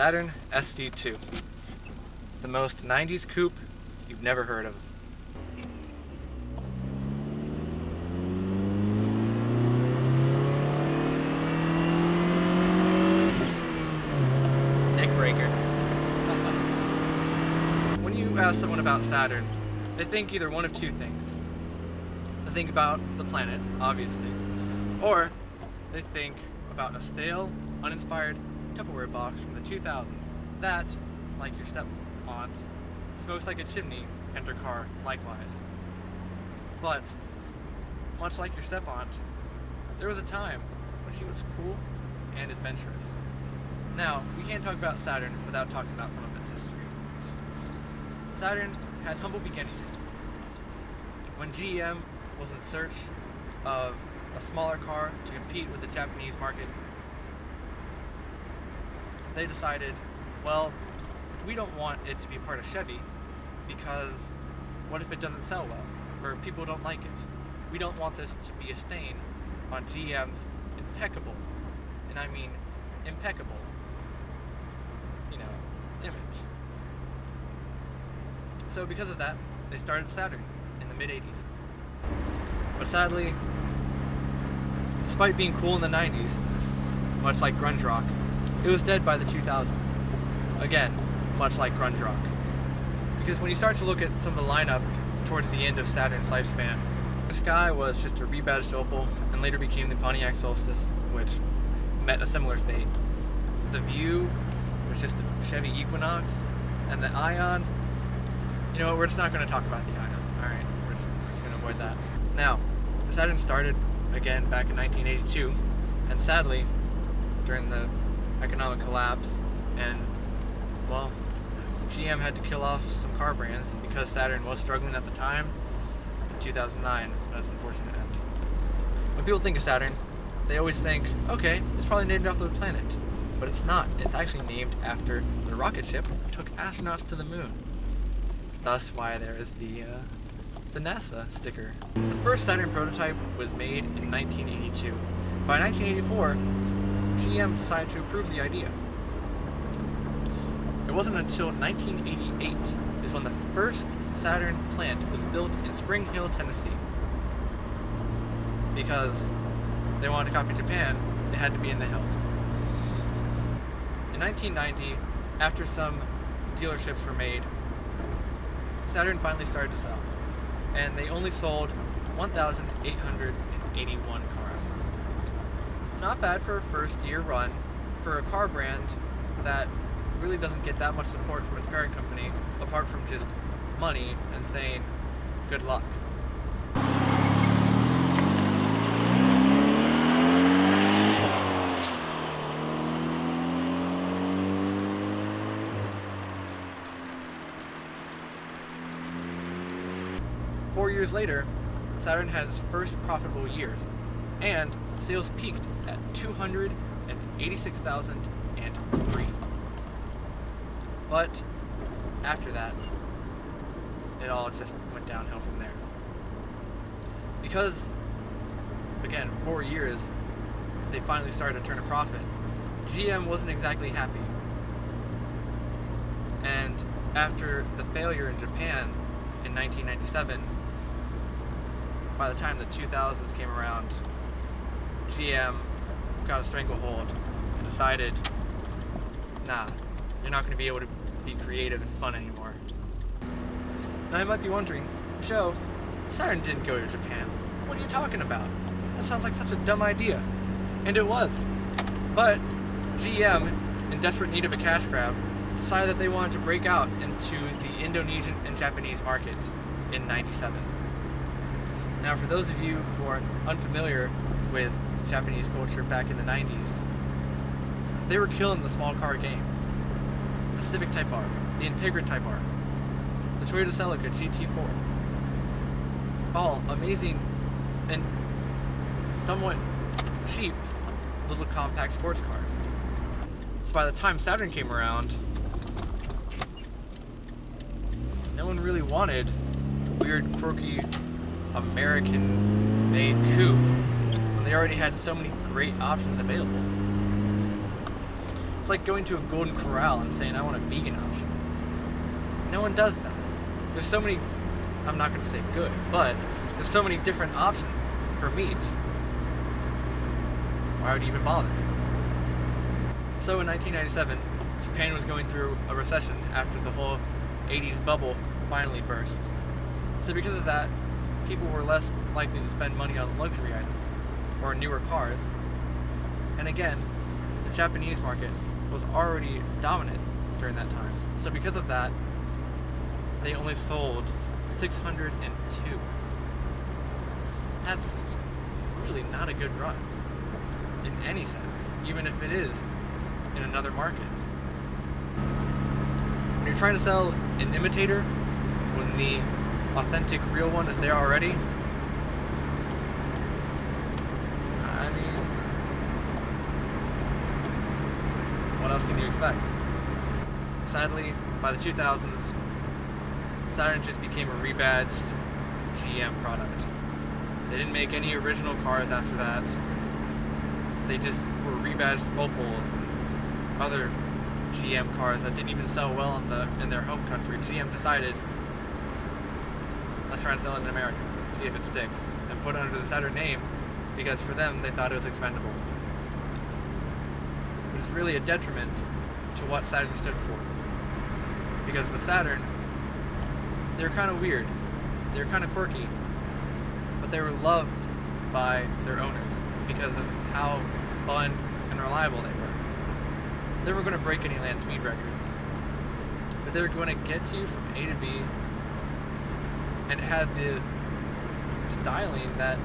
Saturn SC2, the most 90s coupe you've never heard of. Neck breaker. When you ask someone about Saturn, they think either one of two things. They think about the planet, obviously, or they think about a stale, uninspired Tupperware box from the 2000s that, like your step-aunt, smokes like a chimney, and her car likewise. But, much like your step-aunt, there was a time when she was cool and adventurous. Now, we can't talk about Saturn without talking about some of its history. Saturn had humble beginnings. When GM was in search of a smaller car to compete with the Japanese market, they decided, well, we don't want it to be part of Chevy because what if it doesn't sell well, or people don't like it? We don't want this to be a stain on GM's impeccable, and I mean impeccable, image. So because of that, they started Saturn in the mid-80s. But sadly, despite being cool in the 90s, much like grunge rock, it was dead by the 2000s. Again, much like grunge rock. Because when you start to look at some of the lineup towards the end of Saturn's lifespan, the Sky was just a rebadged Opel and later became the Pontiac Solstice, which met a similar fate. The View was just a Chevy Equinox, and the Ion, we're just not going to talk about the Ion. Alright, we're just going to avoid that. Now, the Saturn started again back in 1982, and sadly, during the economic collapse, and, well, GM had to kill off some car brands, and because Saturn was struggling at the time, in 2009, that's an unfortunate end. When people think of Saturn, they always think, okay, it's probably named after the planet. But it's not. It's actually named after the rocket ship that took astronauts to the moon. Thus why there is the NASA sticker. The first Saturn prototype was made in 1982. By 1984, GM decided to approve the idea. It wasn't until 1988 is when the first Saturn plant was built in Spring Hill, Tennessee. Because they wanted to copy Japan, it had to be in the hills. In 1990, after some dealerships were made, Saturn finally started to sell, and they only sold 1,881 cars. Not bad for a first-year run for a car brand that really doesn't get that much support from its parent company, apart from just money and saying, good luck. 4 years later, Saturn had its first profitable years, and sales peaked at 286,003. But after that, it all just went downhill from there. Because, again, 4 years, they finally started to turn a profit. GM wasn't exactly happy. And after the failure in Japan in 1997, by the time the 2000s came around, GM got a stranglehold and decided, nah, you're not going to be able to be creative and fun anymore. Now you might be wondering, Joe, Saturn didn't go to Japan. What are you talking about? That sounds like such a dumb idea. And it was. But GM, in desperate need of a cash grab, decided that they wanted to break out into the Indonesian and Japanese markets in '97. Now, for those of you who are unfamiliar with Japanese culture back in the 90s, they were killing the small car game. The Civic Type R, the Integra Type R, the Toyota Celica GT4. All amazing and somewhat cheap little compact sports cars. So by the time Saturn came around, no one really wanted weird, quirky, American-made coupe when they already had so many great options available. It's like going to a Golden Corral and saying, I want a vegan option. No one does that. There's so many, I'm not going to say good, but there's so many different options for meat. Why would you even bother? So in 1997, Japan was going through a recession after the whole 80s bubble finally burst. So because of that, people were less likely to spend money on luxury items or newer cars. And again, the Japanese market was already dominant during that time. So because of that, they only sold 602. That's really not a good run in any sense, even if it is in another market. When you're trying to sell an imitator when the authentic real one is there already, I mean, what else can you expect? Sadly, by the 2000s, Saturn just became a rebadged GM product. They didn't make any original cars after that. They just were rebadged Opals and other GM cars that didn't even sell well in their home country. GM decided, let's try and sell it in America, see if it sticks, and put it under the Saturn name because for them they thought it was expendable. It was really a detriment to what Saturn stood for. Because with Saturn, they're kind of weird, they're kind of quirky, but they were loved by their owners because of how fun and reliable they were. They were going to break any land speed record, but they were going to get you from A to B, and it had the styling that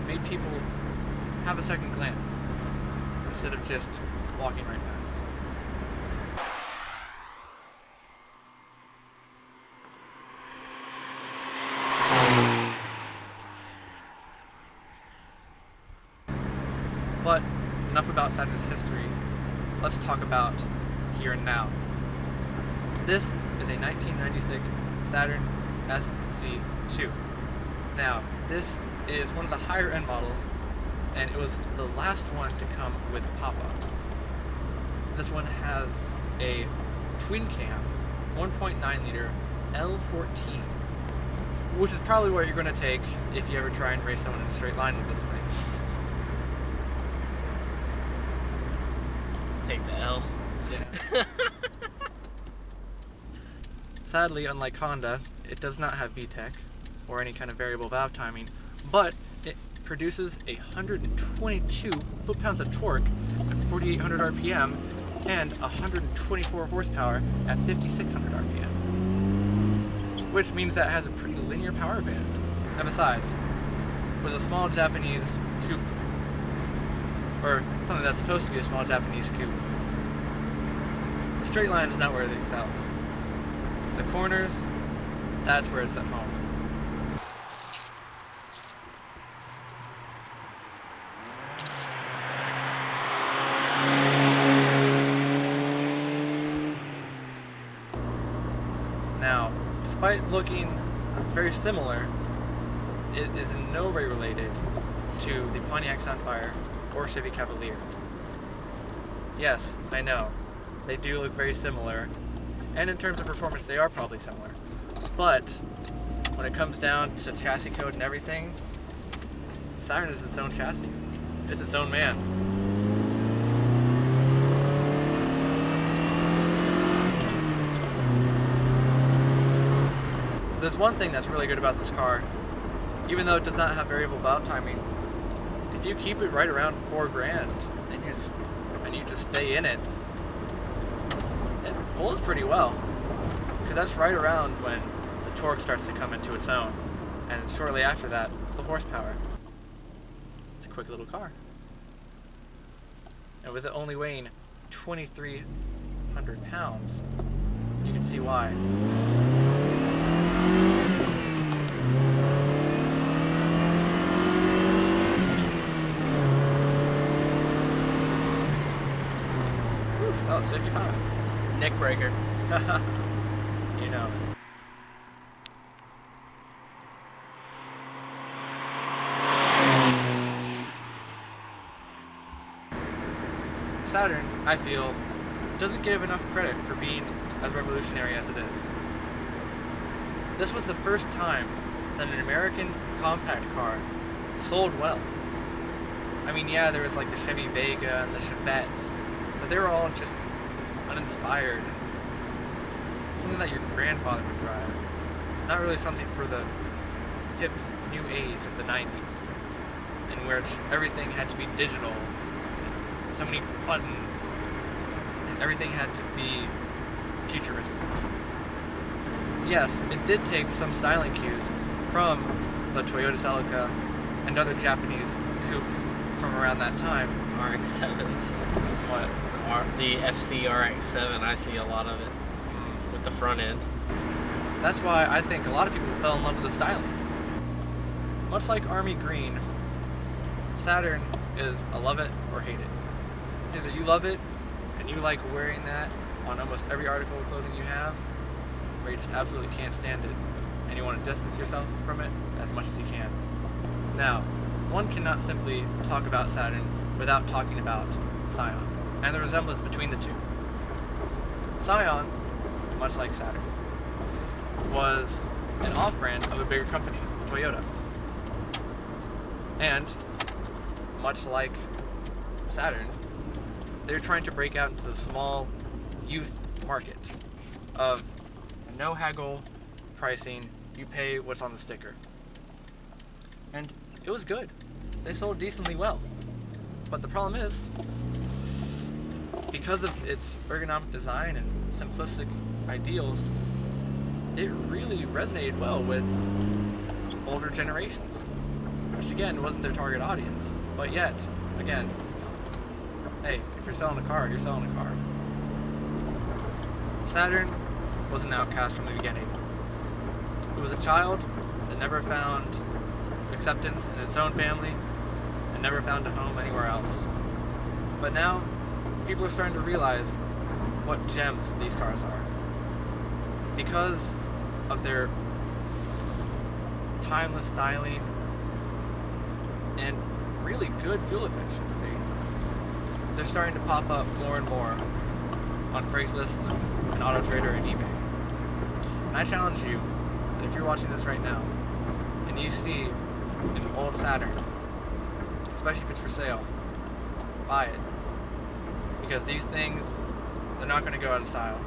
made people have a second glance instead of just walking right past. But enough about Saturn's history. Let's talk about here and now. This is a 1996 Saturn SC2. Now, this is one of the higher end models, and it was the last one to come with pop-ups. This one has a twin cam 1.9 liter L14, which is probably what you're going to take if you ever try and race someone in a straight line with this thing. Take the L. Yeah. Sadly, unlike Honda, it does not have VTEC or any kind of variable valve timing, but it produces 122 foot-pounds of torque at 4,800 RPM and 124 horsepower at 5,600 RPM, which means that it has a pretty linear power band. And besides, with a small Japanese coupe, or something that's supposed to be a small Japanese coupe, the straight line is not where it excels. The corners, that's where it's at home. Now, despite looking very similar, it is in no way related to the Pontiac Sunfire or Chevy Cavalier. Yes, I know, they do look very similar, and in terms of performance they are probably similar, but when it comes down to chassis code and everything, Saturn is its own chassis. It's its own man. There's one thing that's really good about this car. Even though it does not have variable valve timing, if you keep it right around $4,000 and you just stay in it, it pulls pretty well, because that's right around when the torque starts to come into its own, and shortly after that, the horsepower. It's a quick little car, and with it only weighing 2,300 pounds, you can see why. Oh, it's 55. Neck breaker. You know. Saturn, I feel, doesn't give enough credit for being as revolutionary as it is. This was the first time that an American compact car sold well. I mean, yeah, there was like the Chevy Vega and the Chevette, but they were all just uninspired. Something that your grandfather would drive. Not really something for the hip new age of the 90s, in which everything had to be digital, so many buttons, and everything had to be futuristic. Yes, it did take some styling cues from the Toyota Celica and other Japanese coupes from around that time. RX-7s. What? The FC RX-7, I see a lot of it with the front end. That's why I think a lot of people fell in love with the styling. Much like Army Green, Saturn is a love it or hate it. It's either you love it and you like wearing that on almost every article of clothing you have, or you just absolutely can't stand it and you want to distance yourself from it as much as you can. Now, one cannot simply talk about Saturn without talking about Scion and the resemblance between the two. Scion, much like Saturn, was an off-brand of a bigger company, Toyota. And, much like Saturn, they're trying to break out into the small youth market of no haggle pricing, you pay what's on the sticker. And it was good. They sold decently well. But the problem is, because of its ergonomic design and simplistic ideals, it really resonated well with older generations, which again wasn't their target audience. But yet, again, hey, if you're selling a car, you're selling a car. Saturn was an outcast from the beginning. It was a child that never found acceptance in its own family and never found a home anywhere else. But now, people are starting to realize what gems these cars are. Because of their timeless styling and really good fuel efficiency, they're starting to pop up more and more on Craigslist and AutoTrader and eBay. And I challenge you that if you're watching this right now and you see an old Saturn, especially if it's for sale, buy it. Because these things, they're not going to go out of style.